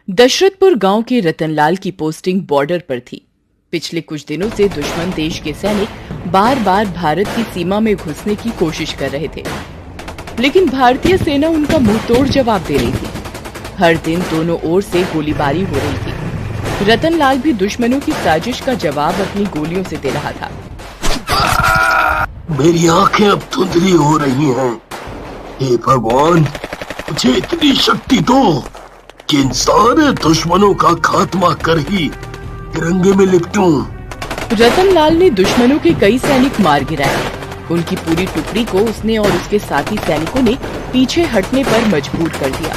दशरथपुर गांव के रतनलाल की पोस्टिंग बॉर्डर पर थी। पिछले कुछ दिनों से दुश्मन देश के सैनिक बार बार भारत की सीमा में घुसने की कोशिश कर रहे थे, लेकिन भारतीय सेना उनका मुंहतोड़ जवाब दे रही थी। हर दिन दोनों ओर से गोलीबारी हो रही थी। रतनलाल भी दुश्मनों की साजिश का जवाब अपनी गोलियों से दे रहा था। मेरी आंखें अब धुंधली हो रही हैं। हे भगवान, मुझे इतनी शक्ति दो कि इन सारे दुश्मनों का खात्मा कर ही तिरंगे में लिपटूं। रतनलाल ने दुश्मनों के कई सैनिक मार गिराए। उनकी पूरी टुकड़ी को उसने और उसके साथी सैनिकों ने पीछे हटने पर मजबूर कर दिया,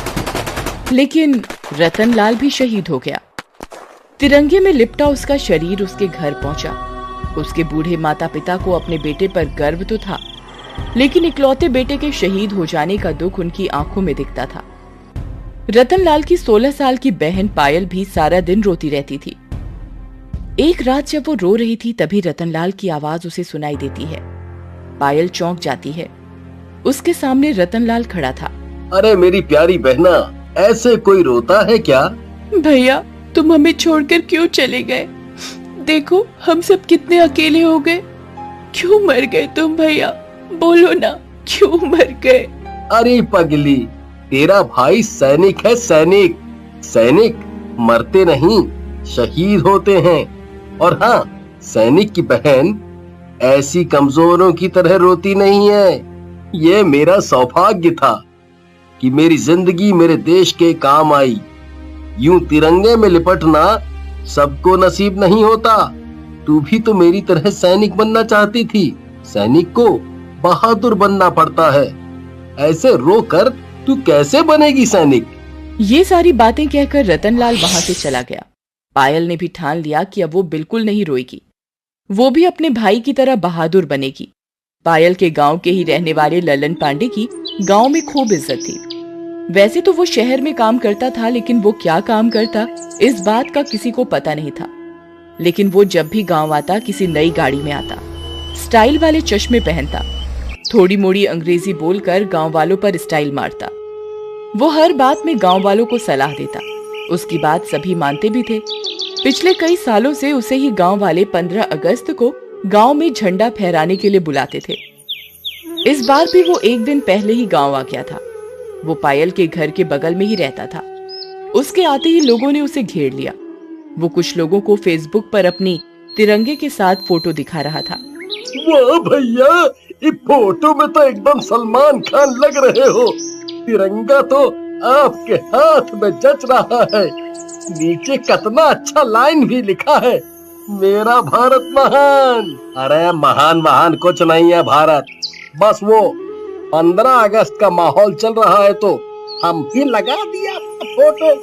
लेकिन रतनलाल भी शहीद हो गया। तिरंगे में लिपटा उसका शरीर उसके घर पहुंचा। उसके बूढ़े माता पिता को अपने बेटे पर गर्व तो था, लेकिन इकलौते बेटे के शहीद हो जाने का दुख उनकी आंखों में दिखता था। रतनलाल की 16 साल की बहन पायल भी सारा दिन रोती रहती थी। एक रात जब वो रो रही थी, तभी रतनलाल की आवाज उसे सुनाई देती है। पायल चौंक जाती है। उसके सामने रतनलाल खड़ा था। अरे मेरी प्यारी बहना, ऐसे कोई रोता है क्या? भैया, तुम हमें छोड़कर क्यों चले गए? देखो, हम सब कितने अकेले हो गए। क्यों मर गए तुम भैया? बोलो ना, क्यों मर गए? अरे पगली, तेरा भाई सैनिक है। सैनिक सैनिक मरते नहीं, शहीद होते हैं। और हाँ, सैनिक की बहन ऐसी कमजोरों की तरह रोती नहीं है। ये मेरा सौभाग्य था कि मेरी जिंदगी मेरे देश के काम आई। यूं तिरंगे में लिपटना सबको नसीब नहीं होता। तू भी तो मेरी तरह सैनिक बनना चाहती थी। सैनिक को बहादुर बनना पड़ता है। ऐसे रोकर तू कैसे बनेगी सैनिक? ये सारी बातें कहकर रतनलाल वहां से चला गया। पायल ने भी ठान लिया कि अब वो बिल्कुल नहीं रोएगी। वो भी अपने भाई की तरह बहादुर बनेगी। पायल के गांव के ही रहने वाले ललन पांडे की गांव में खूब इज्जत थी। वैसे तो वो शहर में काम करता था, लेकिन वो क्या काम करता इस बात का किसी को पता नहीं था। लेकिन वो जब भी गांव आता, किसी नई गाड़ी में आता, स्टाइल वाले चश्मे पहनता, थोड़ी मोड़ी अंग्रेजी बोलकर गांव वालों पर स्टाइल मारता। वो हर बात में गांव वालों को सलाह देता। उसकी बात सभी मानते भी थे। पिछले कई सालों से उसे ही गांव वाले 15 अगस्त को गांव में झंडा फहराने के लिए बुलाते थे। इस बार भी वो एक दिन पहले ही गांव आ गया था। वो पायल के घर के बगल में ही रहता था। उसके आते ही लोगों ने उसे घेर लिया। वो कुछ लोगों को फेसबुक पर अपनी तिरंगे के साथ फोटो दिखा रहा था। वाह भैया, इस फोटो में तो एकदम सलमान खान लग रहे हो। तिरंगा तो आपके हाथ में जच रहा है। नीचे कितना अच्छा लाइन भी लिखा है, मेरा भारत महान। अरे महान महान कुछ नहीं है भारत, बस वो 15 अगस्त का माहौल चल रहा है तो हम भी लगा दिया फोटो।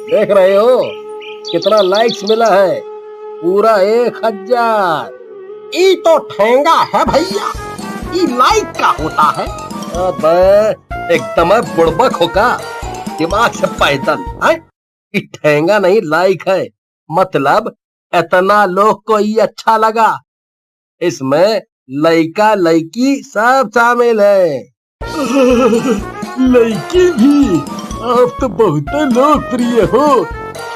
देख रहे हो कितना लाइक्स मिला है? पूरा 1000। ये तो ठेंगा है भैया, ये लाइक का होता है। अबे एकदम बुड़बक होगा, दिमाग से पैदल है। ये ठेंगा नहीं, लाइक है। मतलब इतना लोग को ये अच्छा लगा। इसमें लड़का लड़की सब शामिल है। लड़की भी? आप तो बहुत लोकप्रिय हो।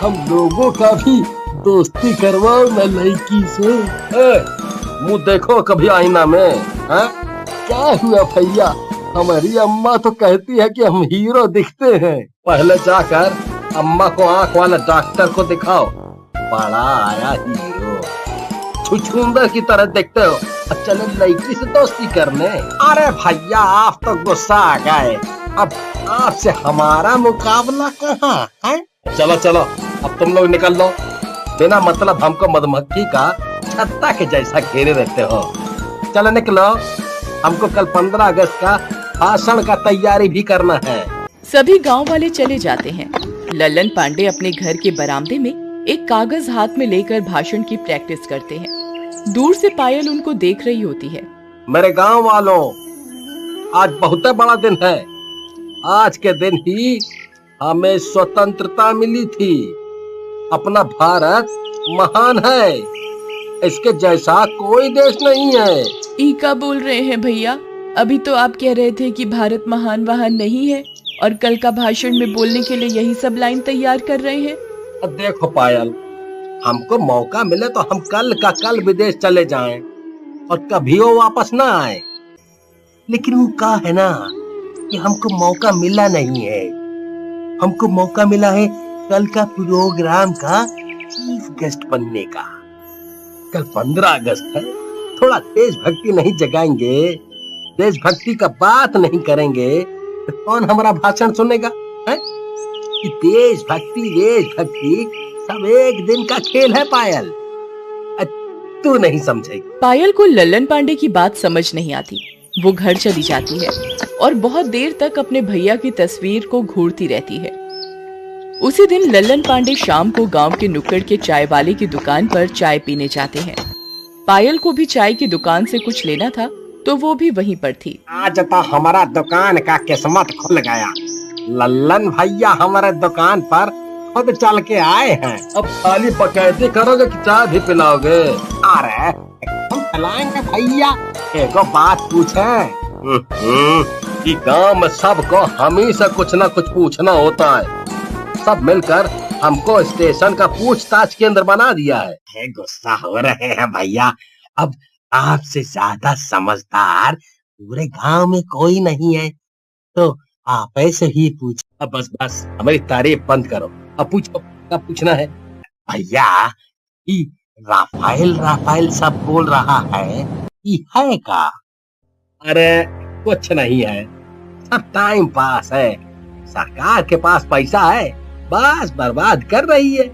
हम लोगों का भी दोस्ती करवाओ ना लड़की से। मुँह देखो कभी आईना में। है क्या हुआ भैया? हमारी अम्मा तो कहती है कि हम हीरो दिखते हैं। पहले जाकर अम्मा को आंख वाला डॉक्टर को दिखाओ। बड़ा आया हीरो, छुछुंदर की तरह देखते हो। चलो लड़की से दोस्ती करने। अरे भैया, आप तो गुस्सा आ गए। अब आपसे हमारा मुकाबला कहाँ है? चलो चलो, अब तुम लोग निकल लो। बिना मतलब हमको मधुमक्खी का छत्ता के जैसा घेरे रहते हो। चलो निकलो, हमको कल 15 अगस्त का भाषण का तैयारी भी करना है। सभी गांव वाले चले जाते हैं। ललन पांडे अपने घर के बरामदे में एक कागज हाथ में लेकर भाषण की प्रैक्टिस करते हैं। दूर से पायल उनको देख रही होती है। मेरे गांव वालों, आज बहुत बड़ा दिन है। आज के दिन ही हमें स्वतंत्रता मिली थी। अपना भारत महान है, इसके जैसा कोई देश नहीं है। ई का बोल रहे हैं भैया? अभी तो आप कह रहे थे कि भारत महान वहान नहीं है, और कल का भाषण में बोलने के लिए यही सब लाइन तैयार कर रहे हैं। देखो पायल, हमको मौका मिले तो हम कल का कल विदेश चले जाएं और कभी वो वापस ना आए। लेकिन वो कहा है ना कि हमको मौका मिला नहीं है। हमको मौका मिला है कल का प्रोग्राम का चीफ गेस्ट बनने का। कल 15 अगस्त है, थोड़ा देशभक्ति नहीं जगाएंगे, देशभक्ति का बात नहीं करेंगे तो कौन हमारा भाषण सुनेगा है? कि देशभक्ति सब एक दिन का खेल है पायल। तू नहीं समझेगी। पायल को लल्लन पांडे की बात समझ नहीं आती। वो घर चली जाती है और बहुत देर तक अपने भैया की तस्वीर को घूरती रहती है। उसी दिन लल्लन पांडे शाम को गांव के नुक्कड़ के चाय वाले की दुकान पर चाय पीने जाते हैं। पायल को भी चाय की दुकान से कुछ लेना था तो वो भी वहीं पर थी। आज तो हमारा दुकान का किस्मत खुल गया। लल्लन भैया हमारे दुकान पर खुद चल के आए हैं। अब खाली बकैती करोगे कि चाय भी पिलाओगे? अरे हम पिलाएंगे भैया। एक बात पूछे, कि गांव में सबको हम ही से कुछ न कुछ पूछना होता है। सब मिलकर हमको स्टेशन का पूछताछ केंद्र बना दिया है। गुस्सा हो रहे हैं भैया। अब आपसे ज्यादा समझदार पूरे गांव में कोई नहीं है, तो आप ऐसे ही पूछ। अब बस हमारी तारीफ बंद करो। अब पूछो, क्या पूछना है? भैया राफेल सब बोल रहा है कि है का? अरे कुछ नहीं है, सब टाइम पास है। सरकार के पास पैसा है, बस बर्बाद कर रही है।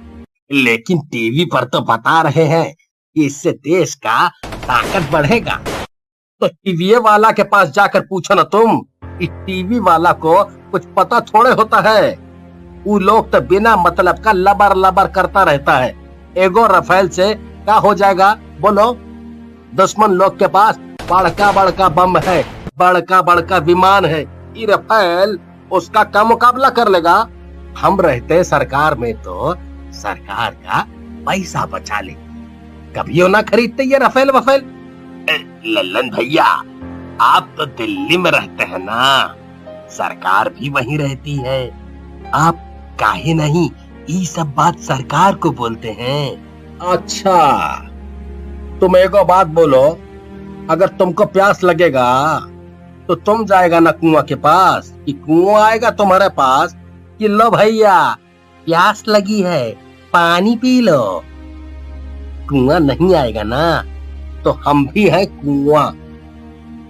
लेकिन टीवी पर तो बता रहे हैं कि इससे देश का ताकत बढ़ेगा। तो टीवी वाला के पास जाकर पूछो ना तुम। इस टीवी वाला को कुछ पता थोड़े होता है। वो लोग तो बिना मतलब का लबर लबर करता रहता है। एगो राफेल से क्या हो जाएगा बोलो? दुश्मन लोग के पास बड़का बड़का बम है, बड़का बड़का विमान है। ये राफेल उसका का मुकाबला कर लेगा? हम रहते सरकार में तो सरकार का पैसा बचा ले, कभी ना खरीदते ये राफेल वफेल। लल्लन भैया, आप तो दिल्ली में रहते हैं ना, सरकार भी वहीं रहती है। आप काहे नहीं ये सब बात सरकार को बोलते हैं? अच्छा, तुम एक बात बोलो, अगर तुमको प्यास लगेगा तो तुम जाएगा ना कुआं के पास, कि कुआं आएगा तुम्हारे पास कि लो भैया प्यास लगी है पानी पी लो? कुआं नहीं आएगा ना। तो हम भी है कुआं।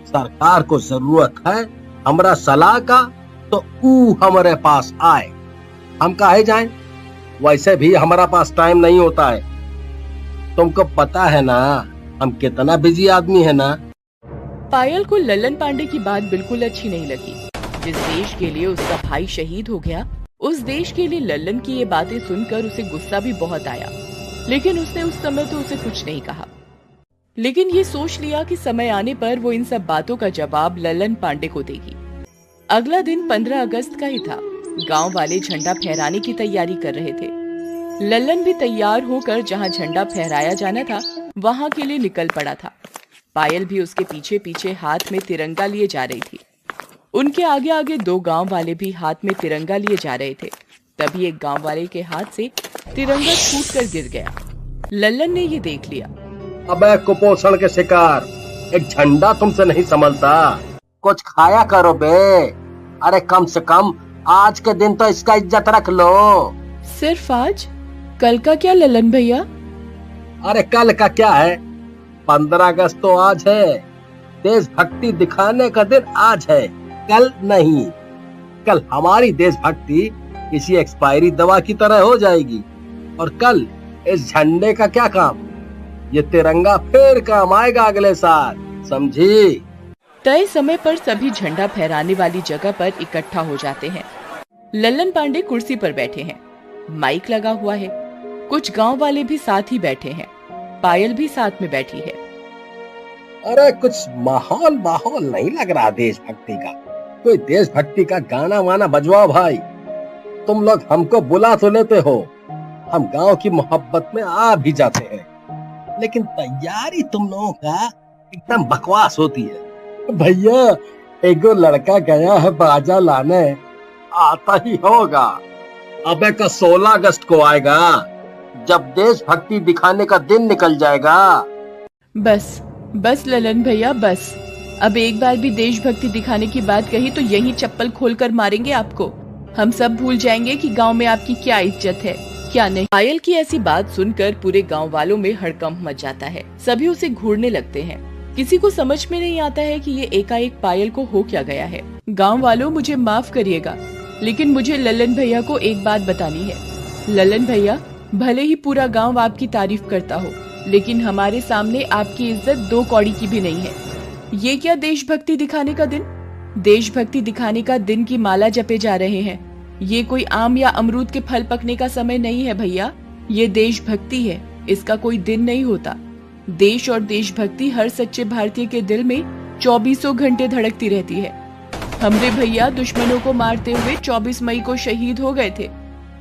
सरकार को जरूरत है हमारा सलाह का, तो ऊ हमारे पास आए, हम काहे जाएं? वैसे भी हमारा पास टाइम नहीं होता है। तुमको पता है ना हम कितना बिजी आदमी है ना। पायल को लल्लन पांडे की बात बिल्कुल अच्छी नहीं लगी। जिस देश के लिए उसका भाई शहीद हो गया, उस देश के लिए लल्लन की ये बातें सुनकर उसे गुस्सा भी बहुत आया। लेकिन उसने उस समय तो उसे कुछ नहीं कहा। लेकिन ये सोच लिया कि समय आने पर वो इन सब बातों का जवाब लल्लन पांडे को देगी। अगला दिन 15 अगस्त का ही था। गांव वाले झंडा फहराने की तैयारी कर रहे थे। लल्लन भी तैयार होकर जहां झंडा फहराया जाना था वहां के लिए निकल पड़ा था। पायल भी उसके पीछे पीछे हाथ में तिरंगा लिए जा रही थी। उनके आगे आगे 2 गांव वाले भी हाथ में तिरंगा लिए जा रहे थे। तभी एक गांव वाले के हाथ से तिरंगा छूटकर गिर गया। लल्लन ने ये देख लिया। अबे कुपोषण के शिकार, एक झंडा तुमसे नहीं संभलता। कुछ खाया करो बे। अरे कम से कम आज के दिन तो इसका इज्जत रख लो। सिर्फ आज? कल का क्या लल्लन भैया? अरे कल का क्या है, 15 अगस्त तो आज है। देशभक्ति दिखाने का दिन आज है, कल नहीं। कल हमारी देशभक्ति किसी एक्सपायरी दवा की तरह हो जाएगी। और कल इस झंडे का क्या काम? ये तिरंगा फिर काम आएगा अगले साल, समझी? तय समय पर सभी झंडा फहराने वाली जगह पर इकट्ठा हो जाते हैं। लल्लन पांडे कुर्सी पर बैठे हैं, माइक लगा हुआ है। कुछ गांव वाले भी साथ ही बैठे हैं। पायल भी साथ में बैठी है। अरे कुछ माहौल नहीं लग रहा देशभक्ति का। कोई देशभक्ति का गाना वाना बजवाओ भाई। तुम लोग हमको बुला तो लेते हो, हम गांव की मोहब्बत में आ भी जाते हैं, लेकिन तैयारी तुम लोगों का एकदम बकवास होती है। भैया एगो लड़का गया है बाजा लाने, आता ही होगा। अबे का 16 अगस्त को आएगा, जब देशभक्ति दिखाने का दिन निकल जाएगा। बस बस ललन भैया बस। अब एक बार भी देशभक्ति दिखाने की बात कही तो यही चप्पल खोलकर मारेंगे आपको। हम सब भूल जाएंगे कि गांव में आपकी क्या इज्जत है क्या नहीं। पायल की ऐसी बात सुनकर पूरे गांव वालों में हड़कंप मच जाता है। सभी उसे घूरने लगते हैं। किसी को समझ में नहीं आता है कि ये एकाएक पायल को हो क्या गया है। गांव वालों मुझे माफ करिएगा, लेकिन मुझे ललन भैया को एक बात बतानी है। ललन भैया, भले ही पूरा गांव आपकी तारीफ करता हो, लेकिन हमारे सामने आपकी इज्जत 2 कौड़ी की भी नहीं है। ये क्या देशभक्ति दिखाने का दिन? देशभक्ति दिखाने का दिन की माला जपे जा रहे हैं। ये कोई आम या अमरूद के फल पकने का समय नहीं है भैया। ये देशभक्ति है, इसका कोई दिन नहीं होता। देश और देशभक्ति हर सच्चे भारतीय के दिल में 24 घंटे धड़कती रहती है। हमरे भैया दुश्मनों को मारते हुए 24 मई को शहीद हो गए थे।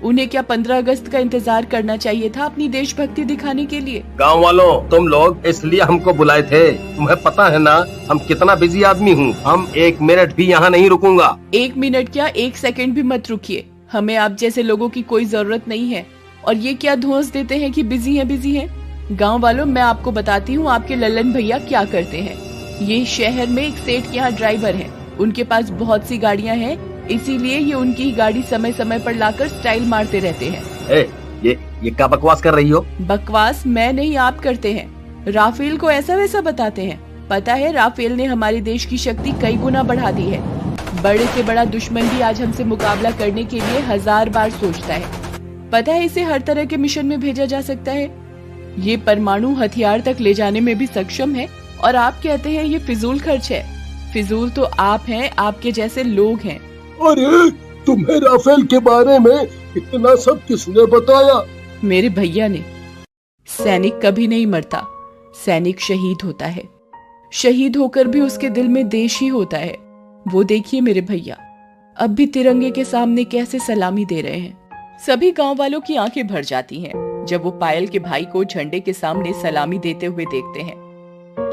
उन्हें क्या 15 अगस्त का इंतजार करना चाहिए था अपनी देशभक्ति दिखाने के लिए? गांव वालों, तुम लोग इसलिए हमको बुलाए थे। तुम्हें पता है ना हम कितना बिजी आदमी हूँ। हम 1 मिनट भी यहाँ नहीं रुकूंगा। 1 मिनट क्या, 1 सेकंड भी मत रुकिए। हमें आप जैसे लोगों की कोई जरूरत नहीं है। और ये क्या धौंस देते हैं कि बिजी हैं। गाँव वालों, मैं आपको बताती हूँ आपके ललन भैया क्या करते हैं। ये शहर में एक सेठ के यहाँ ड्राइवर है। उनके पास बहुत सी गाड़ियाँ हैं, इसीलिए ये उनकी ही गाड़ी समय समय पर लाकर स्टाइल मारते रहते हैं। ये क्या बकवास कर रही हो? बकवास मैं नहीं, आप करते हैं। राफेल को ऐसा वैसा बताते हैं। पता है, राफेल ने हमारे देश की शक्ति कई गुना बढ़ा दी है। बड़े से बड़ा दुश्मन भी आज हमसे मुकाबला करने के लिए 1000 बार सोचता है। पता है, इसे हर तरह के मिशन में भेजा जा सकता है। ये परमाणु हथियार तक ले जाने में भी सक्षम है। और आप कहते हैं ये फिजूल खर्च है। फिजूल तो आप हैं, आपके जैसे लोग हैं। अरे, तुम्हें राफेल के बारे में इतना सब किसने बताया? मेरे भैया ने। सैनिक कभी नहीं मरता, सैनिक शहीद होता है। शहीद होकर भी उसके दिल में देश ही होता है। वो देखिए मेरे भैया, अब भी तिरंगे के सामने कैसे सलामी दे रहे हैं। सभी गांव वालों की आंखें भर जाती हैं जब वो पायल के भाई को झंडे के सामने सलामी देते हुए देखते हैं।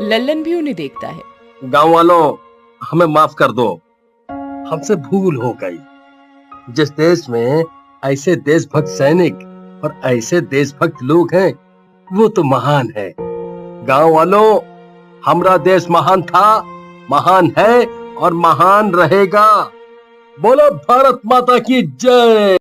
लल्लन भी उन्हें देखता है। गांव वालों, हमें माफ कर दो, हमसे भूल हो गई। जिस देश में ऐसे देशभक्त सैनिक और ऐसे देशभक्त लोग हैं, वो तो महान है। गांव वालों, हमारा देश महान था, महान है और महान रहेगा। बोलो भारत माता की जय।